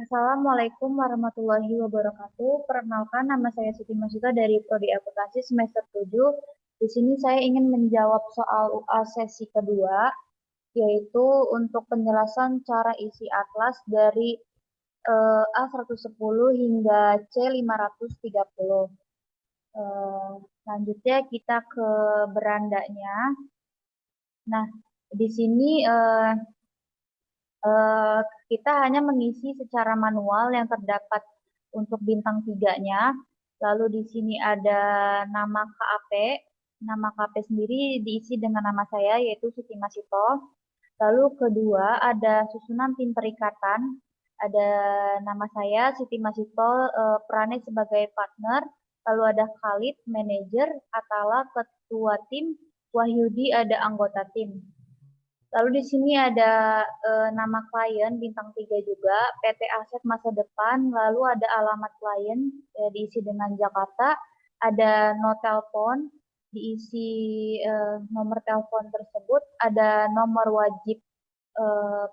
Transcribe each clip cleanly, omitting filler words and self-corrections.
Assalamualaikum warahmatullahi wabarakatuh. Perkenalkan, nama saya Siti Masita dari Prodi Akuntansi semester 7. Di sini saya ingin menjawab soal UAS sesi kedua, yaitu untuk penjelasan cara isi atlas dari A110 hingga C530. Selanjutnya kita ke berandanya. Nah, di sini eh, kita hanya mengisi secara manual yang terdapat untuk bintang tiganya. Lalu di sini ada nama KAP. Nama KAP sendiri diisi dengan nama saya yaitu Siti Masito. Lalu kedua ada susunan tim perikatan. Ada nama saya Siti Masito, perannya sebagai partner. Lalu ada Khalid, manajer, Atala, ketua tim, Wahyudi ada anggota tim. Lalu di sini ada nama klien bintang 3 juga, PT Aset Masa Depan, lalu ada alamat klien diisi dengan Jakarta, ada no telepon, diisi nomor telepon tersebut, ada nomor wajib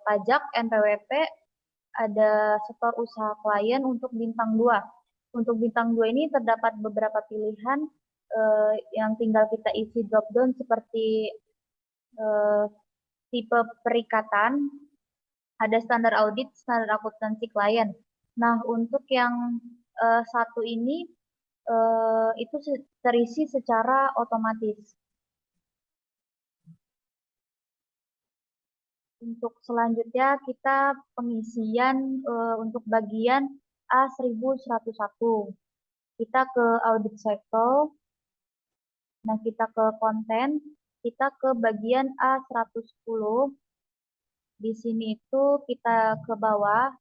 pajak NPWP, ada setor usaha klien untuk bintang 2. Untuk bintang 2 ini terdapat beberapa pilihan yang tinggal kita isi drop down seperti eh, tipe perikatan, ada standar audit, standar akuntansi klien. Nah, untuk yang satu ini itu terisi secara otomatis. Untuk selanjutnya kita pengisian untuk bagian A1101. Kita ke audit cycle, nah kita ke konten, kita ke bagian A110. Di sini itu kita ke bawah.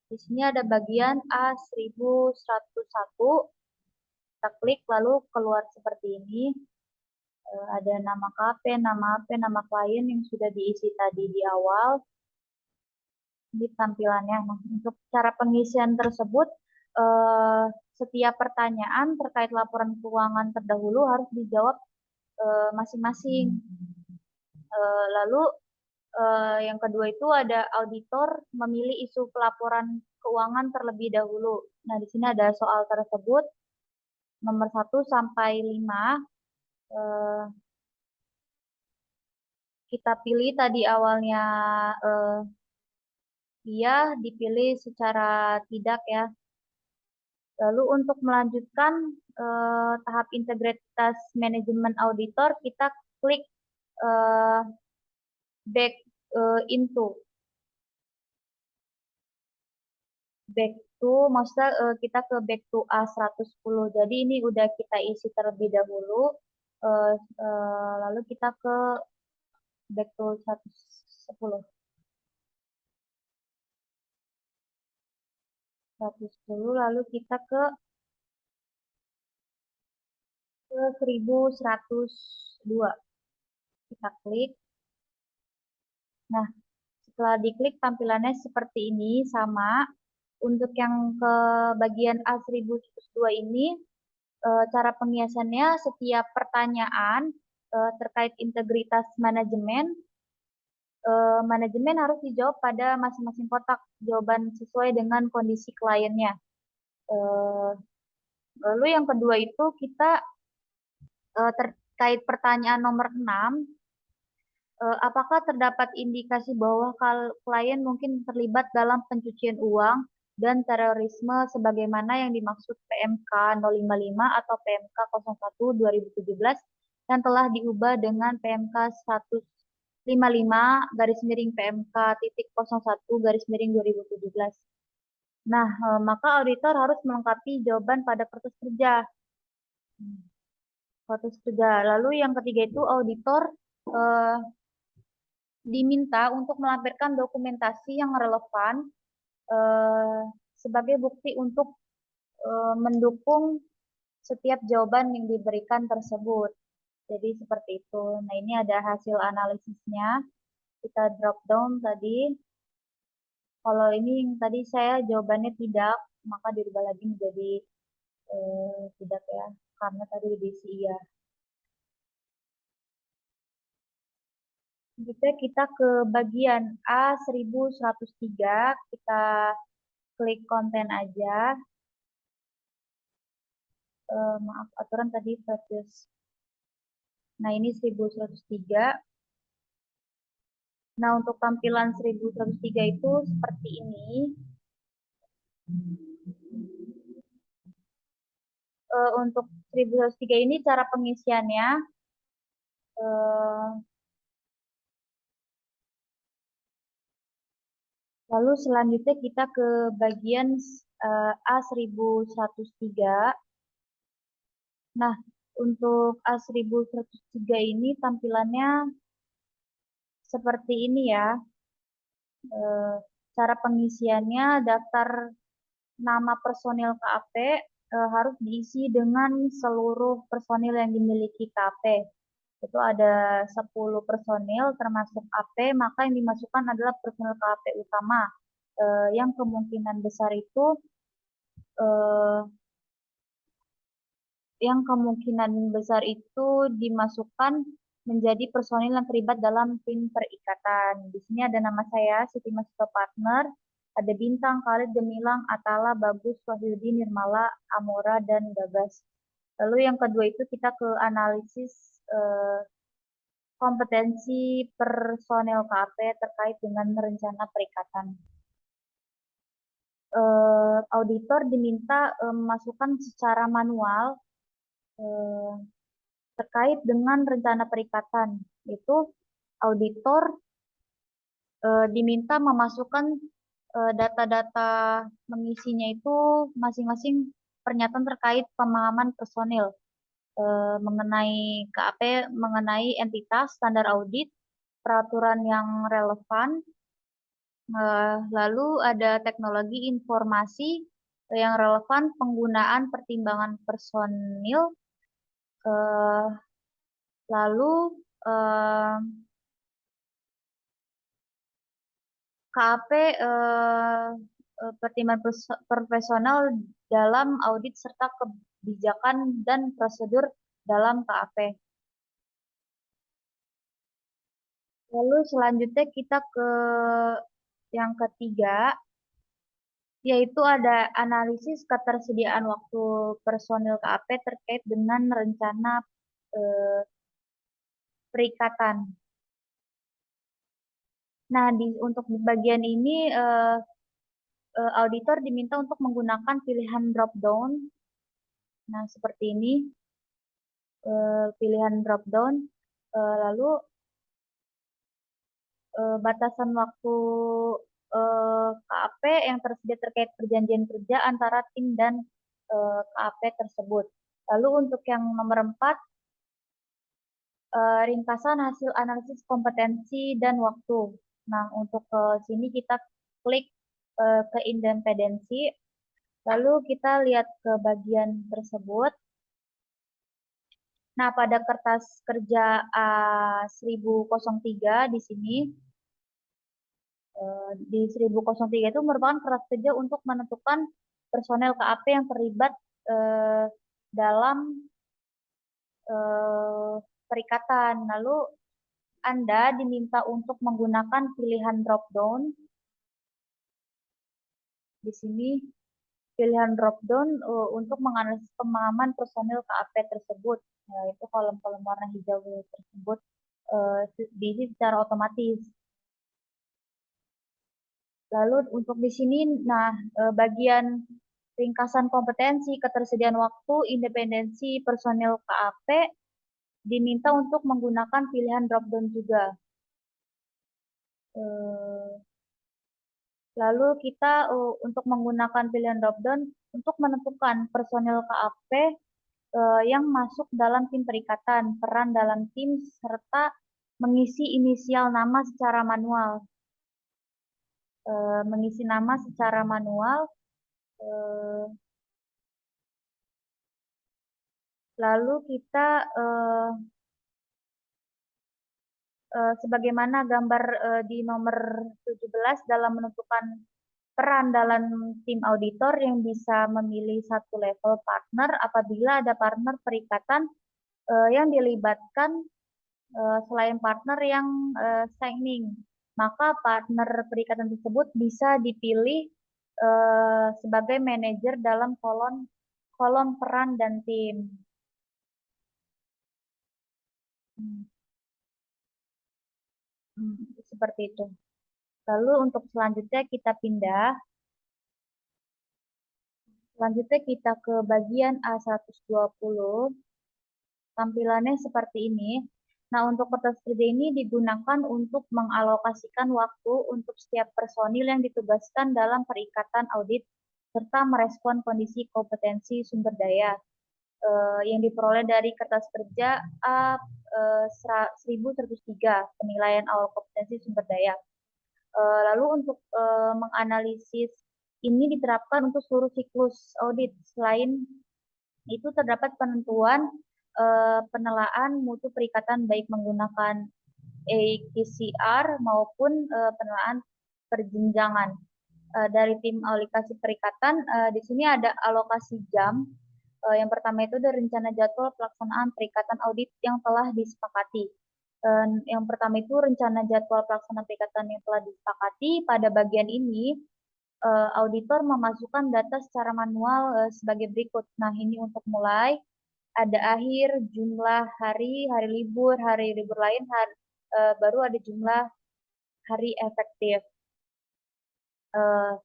Di sini ada bagian A1101. Kita klik lalu keluar seperti ini. Ada nama KP, nama AP, nama klien yang sudah diisi tadi di awal. Di tampilannya. Nah, untuk cara pengisian tersebut, setiap pertanyaan terkait laporan keuangan terdahulu harus dijawab masing-masing. Lalu yang kedua itu ada auditor memilih isu pelaporan keuangan terlebih dahulu. Nah, di sini ada soal tersebut nomor 1 sampai 5. Eh, kita pilih tadi awalnya iya, dipilih secara tidak ya. Lalu untuk melanjutkan tahap integritas manajemen auditor, kita klik eh, back into. Back to, maksudnya kita ke back to A110. Jadi ini udah kita isi terlebih dahulu. Eh, lalu kita ke back to 110. 110, lalu kita ke 1102. Kita klik. Nah, setelah diklik tampilannya seperti ini sama. Untuk yang ke bagian A1102 ini, cara penghiasannya setiap pertanyaan terkait integritas manajemen, manajemen harus dijawab pada masing-masing kotak jawaban sesuai dengan kondisi kliennya. Eh, Lalu yang kedua itu kita terkait pertanyaan nomor 6, apakah terdapat indikasi bahwa klien mungkin terlibat dalam pencucian uang dan terorisme sebagaimana yang dimaksud PMK 055 atau PMK 01 2017 yang telah diubah dengan PMK 155 garis miring PMK titik 01 garis miring 2017. Nah, maka auditor harus melengkapi jawaban pada kertas kerja. Kertas kerja. Lalu yang ketiga itu auditor eh, diminta untuk melampirkan dokumentasi yang relevan eh, sebagai bukti untuk mendukung setiap jawaban yang diberikan tersebut. Jadi seperti itu. Nah, ini ada hasil analisisnya. Kita drop down tadi. Kalau ini yang tadi saya jawabannya tidak, maka dirubah lagi menjadi tidak ya, karena tadi diisi iya. Selanjutnya kita ke bagian A1103, kita klik konten aja. Maaf, aturan tadi status. Nah, ini 1103. Nah, untuk tampilan 1103 itu seperti ini. Untuk 1103 ini cara pengisiannya. eh, Lalu selanjutnya kita ke bagian A1103. Nah, untuk A1103 ini tampilannya seperti ini ya. Eh, Cara pengisiannya, daftar nama personil KAP harus diisi dengan seluruh personil yang dimiliki KAP. Itu ada 10 personil termasuk AP, maka yang dimasukkan adalah personil KAP utama. Yang kemungkinan besar itu eh, dimasukkan menjadi personil yang terlibat dalam tim perikatan. Di sini ada nama saya, Siti Masito Partner, ada Bintang, Khalid, Gemilang, Atala, Bagus, Wahyudi, Nirmala, Amora, dan Gagas. Lalu yang kedua itu kita ke analisis kompetensi personel KAP terkait dengan rencana perikatan. Auditor diminta memasukkan secara manual terkait dengan rencana perikatan. Itu auditor diminta memasukkan data-data mengisinya itu masing-masing pernyataan terkait pemahaman personil mengenai KAP, mengenai entitas, standar audit, peraturan yang relevan, lalu ada teknologi informasi yang relevan, penggunaan pertimbangan personil, eh, lalu eh, KAP pertimbangan profesional dalam audit serta kebijakan dan prosedur dalam KAP. Lalu selanjutnya kita ke yang ketiga, yaitu ada analisis ketersediaan waktu personil KAP terkait dengan rencana eh, perikatan. Nah, untuk di bagian ini auditor diminta untuk menggunakan pilihan drop down. Nah, seperti ini pilihan drop down. Lalu batasan waktu KAP yang tersedia terkait perjanjian kerja antara tim dan KAP tersebut. Lalu untuk yang nomor 4, ringkasan hasil analisis kompetensi dan waktu. Nah, untuk ke sini kita klik ke independensi, lalu kita lihat ke bagian tersebut. Nah, pada kertas kerja A1003 di sini, di 1003 itu merupakan kertas kerja untuk menentukan personel KAP yang terlibat dalam perikatan. Lalu Anda diminta untuk menggunakan pilihan drop down. Di sini pilihan drop down untuk menganalisis pemahaman personil KAP tersebut. Yaitu kolom-kolom warna hijau tersebut diisi secara otomatis. Lalu untuk di sini, nah bagian ringkasan kompetensi, ketersediaan waktu, independensi personil KAP diminta untuk menggunakan pilihan drop down juga. Lalu kita untuk menggunakan pilihan drop down untuk menentukan personil KAP yang masuk dalam tim perikatan, peran dalam tim, serta mengisi inisial nama secara manual. Mengisi nama secara manual. Lalu kita sebagaimana gambar di nomor 17 dalam menentukan peran dalam tim auditor yang bisa memilih satu level partner apabila ada partner perikatan yang dilibatkan selain partner yang signing. Maka partner perikatan tersebut bisa dipilih sebagai manajer dalam kolom peran dan tim. Hmm, seperti itu. Lalu untuk selanjutnya kita pindah. Selanjutnya kita ke bagian A120. Tampilannya seperti ini. Nah, untuk kertas kerja ini digunakan untuk mengalokasikan waktu untuk setiap personil yang ditugaskan dalam perikatan audit serta merespon kondisi kompetensi sumber daya yang diperoleh dari kertas kerja A 1103 penilaian awal kompetensi sumber daya. Lalu untuk menganalisis ini diterapkan untuk seluruh siklus audit. Selain itu terdapat penentuan penelaan mutu perikatan baik menggunakan AKCR maupun penelaan perjenjangan. Dari tim alokasi perikatan, di sini ada alokasi jam. Yang pertama itu ada rencana jadwal pelaksanaan perikatan audit yang telah disepakati. Yang pertama itu rencana jadwal pelaksanaan perikatan yang telah disepakati. Pada bagian ini, auditor memasukkan data secara manual sebagai berikut. Nah, ini untuk mulai ada akhir, jumlah hari libur lain, baru ada jumlah hari efektif. Uh,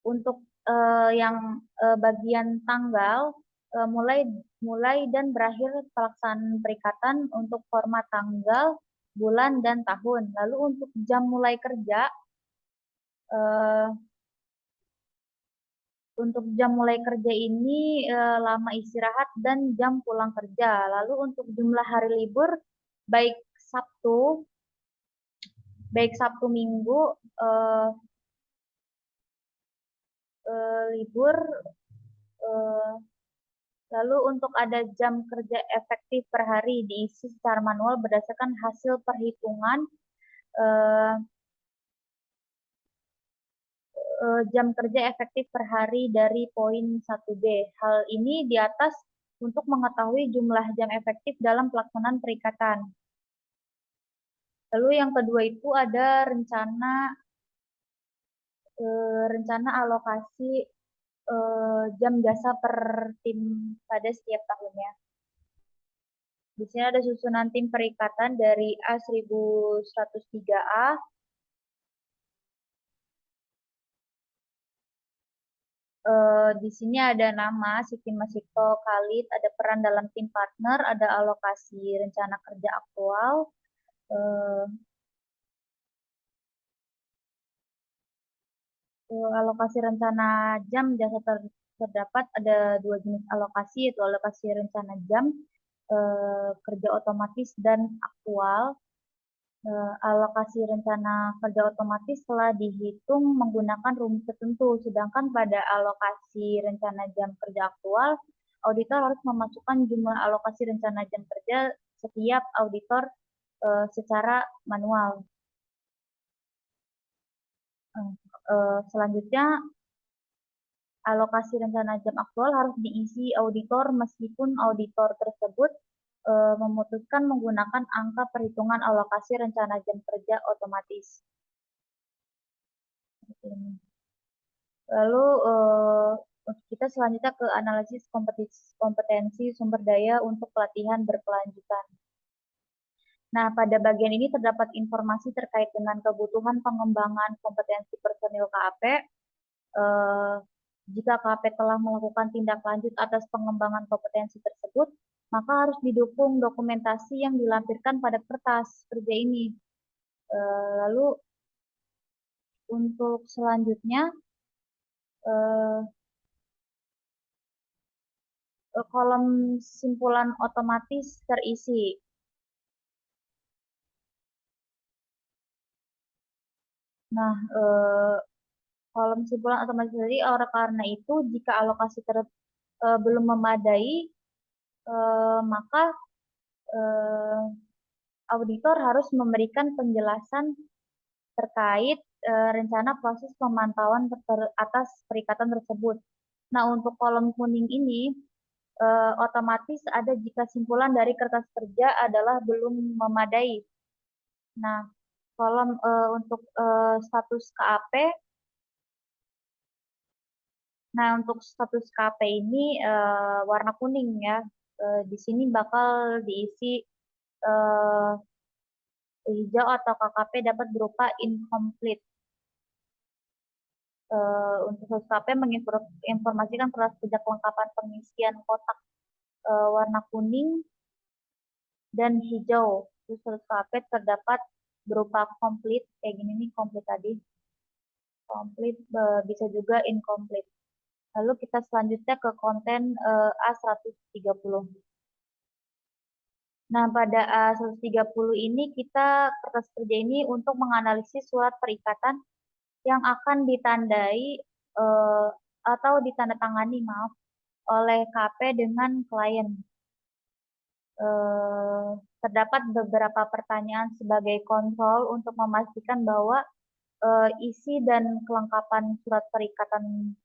untuk yang bagian tanggal, mulai mulai dan berakhir pelaksanaan perikatan untuk format tanggal, bulan, dan tahun. Lalu untuk jam mulai kerja, uh, untuk jam mulai kerja ini lama istirahat dan jam pulang kerja. Lalu untuk jumlah hari libur, baik Sabtu, Minggu, uh, libur. Uh, Lalu untuk ada jam kerja efektif per hari diisi secara manual berdasarkan hasil perhitungan uh, jam kerja efektif per hari dari poin 1B. Hal ini di atas untuk mengetahui jumlah jam efektif dalam pelaksanaan perikatan. Lalu yang kedua itu ada rencana alokasi jam jasa per tim pada setiap tahunnya. Di sini ada susunan tim perikatan dari A1103A. Di sini ada nama Siti Masito Khalid, ada peran dalam tim partner, ada alokasi rencana kerja aktual, uh, alokasi rencana jam jasa terdapat ada dua jenis alokasi, yaitu alokasi rencana jam kerja otomatis dan aktual. Alokasi rencana kerja otomatis telah dihitung menggunakan rumus tertentu, sedangkan pada alokasi rencana jam kerja aktual, auditor harus memasukkan jumlah alokasi rencana jam kerja setiap auditor secara manual. Selanjutnya, alokasi rencana jam aktual harus diisi auditor meskipun auditor tersebut memutuskan menggunakan angka perhitungan alokasi rencana jam kerja otomatis. Lalu kita selanjutnya ke analisis kompetensi sumber daya untuk pelatihan berkelanjutan. Nah, pada bagian ini terdapat informasi terkait dengan kebutuhan pengembangan kompetensi personil KAP. Jika KAP telah melakukan tindak lanjut atas pengembangan kompetensi tersebut, maka harus didukung dokumentasi yang dilampirkan pada kertas kerja ini. Lalu untuk selanjutnya, kolom simpulan otomatis terisi. Nah, kolom simpulan otomatis terisi oleh karena itu jika alokasi belum memadai, maka auditor harus memberikan penjelasan terkait rencana proses pemantauan atas perikatan tersebut. Nah, untuk kolom kuning ini otomatis ada jika simpulan dari kertas kerja adalah belum memadai. Nah, kolom untuk status KAP Nah, untuk status KP ini warna kuning ya. Di sini bakal diisi hijau atau KKP dapat berupa incomplete. Untuk status KP menginformasikan proses kerja kelengkapan pengisian kotak warna kuning dan hijau. Terus status KP terdapat berupa complete, kayak gini nih complete tadi. Complete bisa juga incomplete. Lalu kita selanjutnya ke konten A130. Nah, pada A130 ini kita kertas kerja ini untuk menganalisis surat perikatan yang akan ditandai atau ditandatangani, maaf, oleh KP dengan klien. Terdapat beberapa pertanyaan sebagai kontrol untuk memastikan bahwa isi dan kelengkapan surat perikatan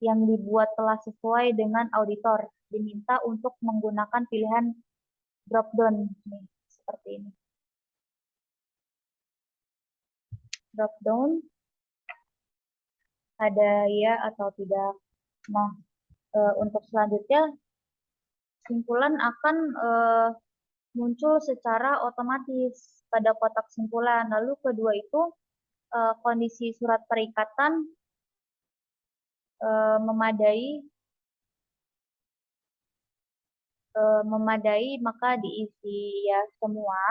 yang dibuat telah sesuai dengan auditor. Diminta untuk menggunakan pilihan drop down nih, seperti ini. Drop down ada ya atau tidak. Nah, untuk selanjutnya simpulan akan muncul secara otomatis pada kotak simpulan. Lalu kedua itu kondisi surat perikatan memadai maka diisi ya semua.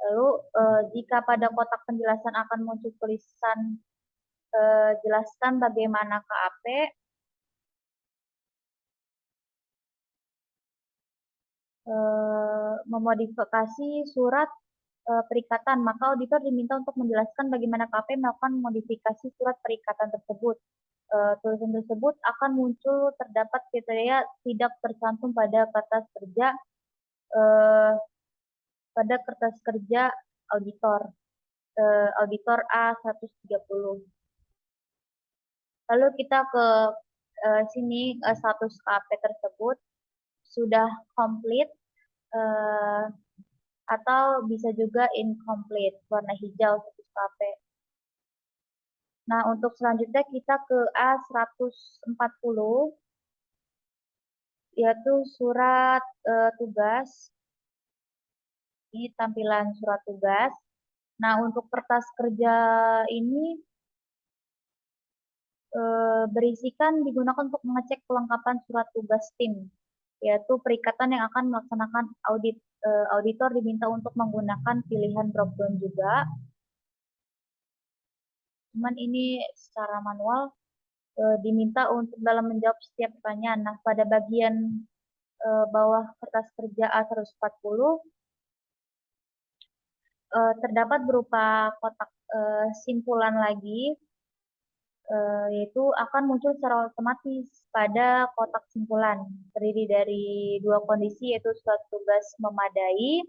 Lalu jika pada kotak penjelasan akan muncul tulisan jelaskan bagaimana KAP, memodifikasi surat perikatan, maka auditor diminta untuk menjelaskan bagaimana KAP melakukan modifikasi surat perikatan tersebut. Tulisan tersebut akan muncul terdapat kriteria tidak tercantum pada kertas kerja auditor auditor A130. Lalu kita ke sini status KP tersebut sudah komplit atau bisa juga incomplete, warna hijau status KP. Nah, untuk selanjutnya kita ke A140, yaitu surat tugas. Ini tampilan surat tugas. Nah, untuk kertas kerja ini berisikan digunakan untuk mengecek kelengkapan surat tugas tim, yaitu perikatan yang akan melaksanakan audit. Auditor diminta untuk menggunakan pilihan drop down juga. Cuman ini secara manual diminta untuk dalam menjawab setiap pertanyaan. Nah, pada bagian bawah kertas kerja A140 terdapat berupa kotak simpulan lagi, yaitu akan muncul secara otomatis pada kotak simpulan. Terdiri dari dua kondisi, yaitu surat tugas memadai,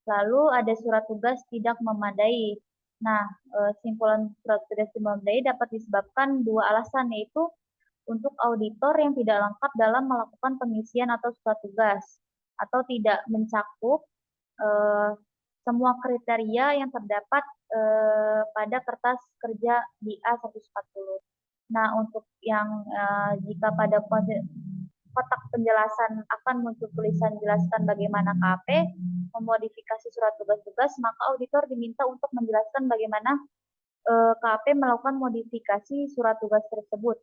lalu ada surat tugas tidak memadai. Nah, simpulan surat tugas tidak memadai dapat disebabkan dua alasan, yaitu untuk auditor yang tidak lengkap dalam melakukan pengisian atau surat tugas, atau tidak mencakup semua kriteria yang terdapat pada kertas kerja di A140. Nah, untuk yang jika pada kotak penjelasan akan muncul tulisan jelaskan bagaimana KAP memodifikasi surat tugas-tugas, maka auditor diminta untuk menjelaskan bagaimana KAP melakukan modifikasi surat tugas tersebut.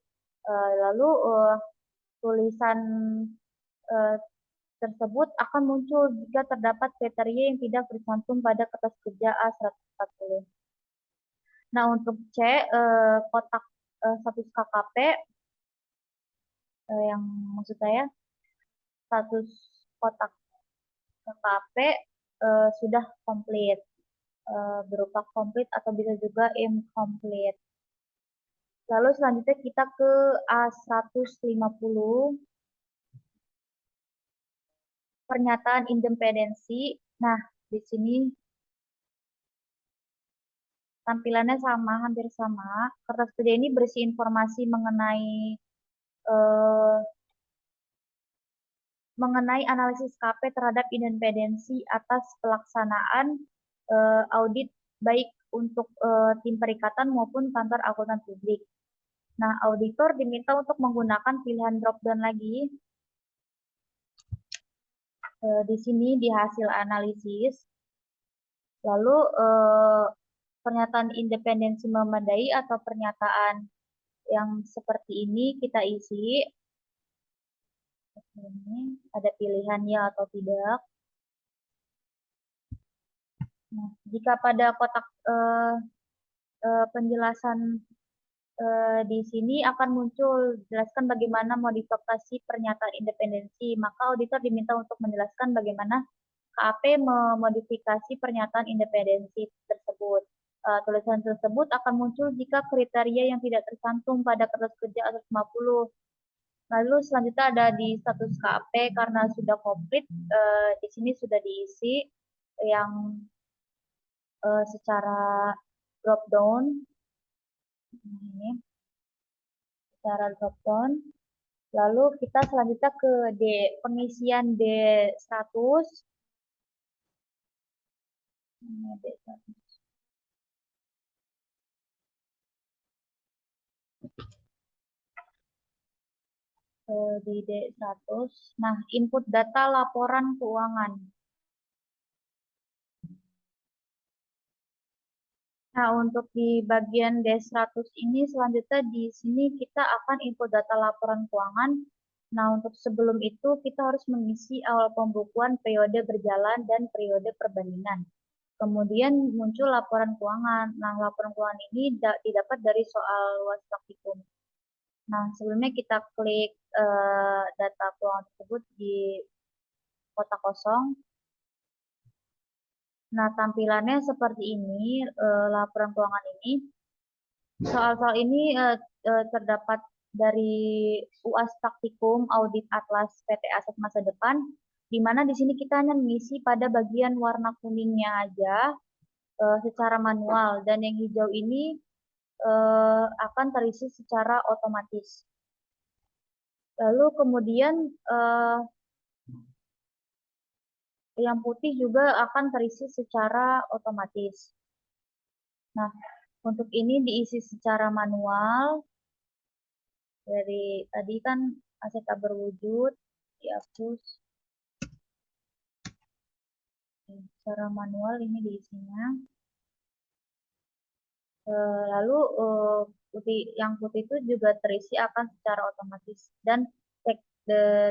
Lalu tulisan tersebut akan muncul jika terdapat kriteria yang tidak tercantum pada kertas kerja A140. Nah, untuk C, kotak status KKP, yang maksud saya status kotak KKP sudah komplit, berupa komplit atau bisa juga incomplete. Lalu selanjutnya kita ke A150, pernyataan independensi. Nah, di sini tampilannya sama, hampir sama. Kertas kerja ini berisi informasi mengenai analisis KP terhadap independensi atas pelaksanaan audit baik untuk tim perikatan maupun kantor akuntan publik. Nah, auditor diminta untuk menggunakan pilihan drop-down lagi. Di sini di hasil analisis, lalu pernyataan independensi memadai atau pernyataan yang seperti ini kita isi. Ini ada pilihan ya atau tidak. Nah, jika pada kotak penjelasan di sini akan muncul jelaskan bagaimana modifikasi pernyataan independensi, maka auditor diminta untuk menjelaskan bagaimana KAP memodifikasi pernyataan independensi tersebut. Tulisan tersebut akan muncul jika kriteria yang tidak tercantum pada kertas kerja 150. Lalu selanjutnya ada di status KAP karena sudah komplit, di sini sudah diisi yang secara drop down. Ini secara drop down. Lalu kita selanjutnya ke pengisian D100. Ini D100. Di D100. Nah, input data laporan keuangan. Nah, untuk di bagian D100 ini selanjutnya di sini kita akan input data laporan keuangan. Nah, untuk sebelum itu kita harus mengisi awal pembukuan periode berjalan dan periode perbandingan. Kemudian muncul laporan keuangan. Nah, laporan keuangan ini didapat dari soal luas praktikum. Nah, sebelumnya kita klik data keuangan tersebut di kotak kosong. Nah, tampilannya seperti ini, laporan keuangan ini. Soal-soal ini terdapat dari UAS Praktikum Audit Atlas PT Aset Masa Depan, di mana di sini kita hanya mengisi pada bagian warna kuningnya aja secara manual, dan yang hijau ini akan terisi secara otomatis. Lalu kemudian yang putih juga akan terisi secara otomatis. Nah, untuk ini diisi secara manual. Dari tadi kan aset tak berwujud, dihapus. Secara manual ini diisinya. Lalu yang putih itu juga terisi akan secara otomatis. Dan cek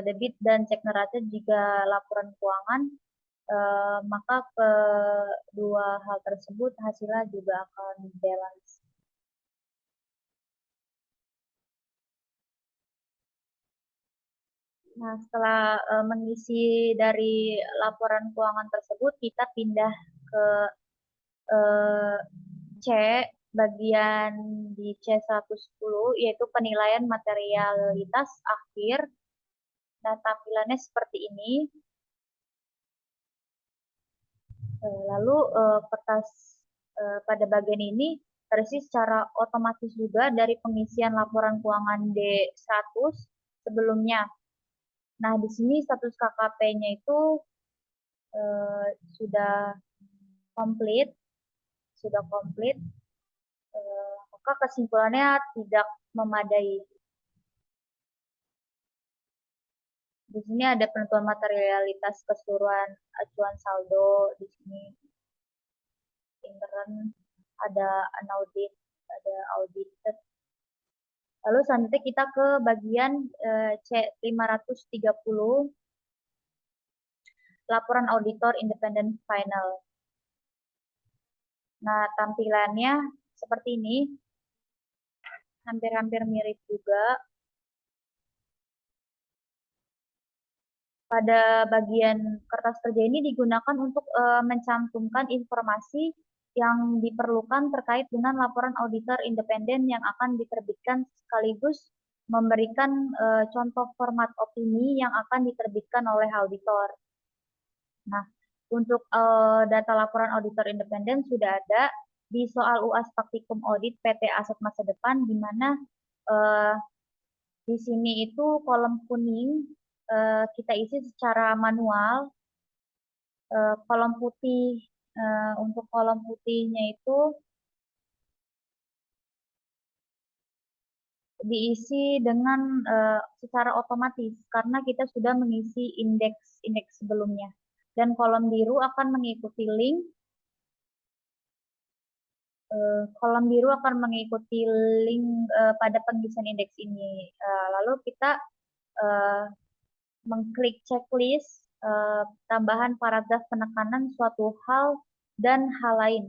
debit dan cek neraca jika laporan keuangan, maka kedua hal tersebut hasilnya juga akan balance. Nah, setelah mengisi dari laporan keuangan tersebut, kita pindah ke C, bagian di C110, yaitu penilaian materialitas akhir. Nah, tampilannya seperti ini. Lalu kertas pada bagian ini terisi secara otomatis juga dari pengisian laporan keuangan D100 sebelumnya. Nah, di sini status KKP-nya itu sudah komplit, maka kesimpulannya tidak memadai. Di sini ada penentuan materialitas keseluruhan acuan saldo, di sini intern, ada unaudit, ada audited. Lalu selanjutnya kita ke bagian C530, laporan auditor independen final. Nah, tampilannya seperti ini, hampir-hampir mirip juga. Pada bagian kertas kerja ini digunakan untuk mencantumkan informasi yang diperlukan terkait dengan laporan auditor independen yang akan diterbitkan, sekaligus memberikan contoh format opini yang akan diterbitkan oleh auditor. Nah, untuk data laporan auditor independen sudah ada di soal UAS Praktikum Audit PT Aset Masa Depan, di mana di sini itu kolom kuning kita isi secara manual. Kolom putih, untuk kolom putihnya itu diisi dengan secara otomatis karena kita sudah mengisi indeks sebelumnya. Dan kolom biru akan mengikuti link, kolom biru akan mengikuti link pada pengisian indeks ini. Lalu kita eh, mengklik checklist tambahan paragraf penekanan suatu hal dan hal lain.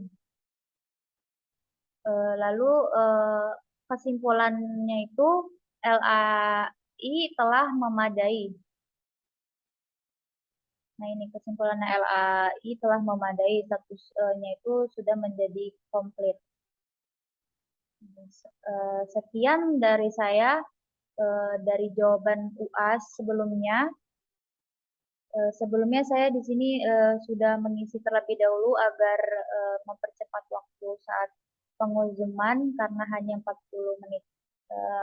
Lalu kesimpulannya itu LAI telah memadai. Nah, ini kesimpulannya LAI telah memadai, statusnya itu sudah menjadi komplit. Sekian dari saya dari jawaban UAS sebelumnya. Sebelumnya saya di sini sudah mengisi terlebih dahulu agar mempercepat waktu saat penguzuman karena hanya 40 menit.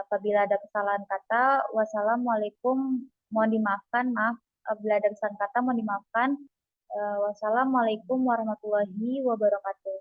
Apabila ada kesalahan kata, wassalamualaikum, mohon dimaafkan, maaf apabila ada kesalahan kata, mohon dimaafkan. Wassalamualaikum warahmatullahi wabarakatuh.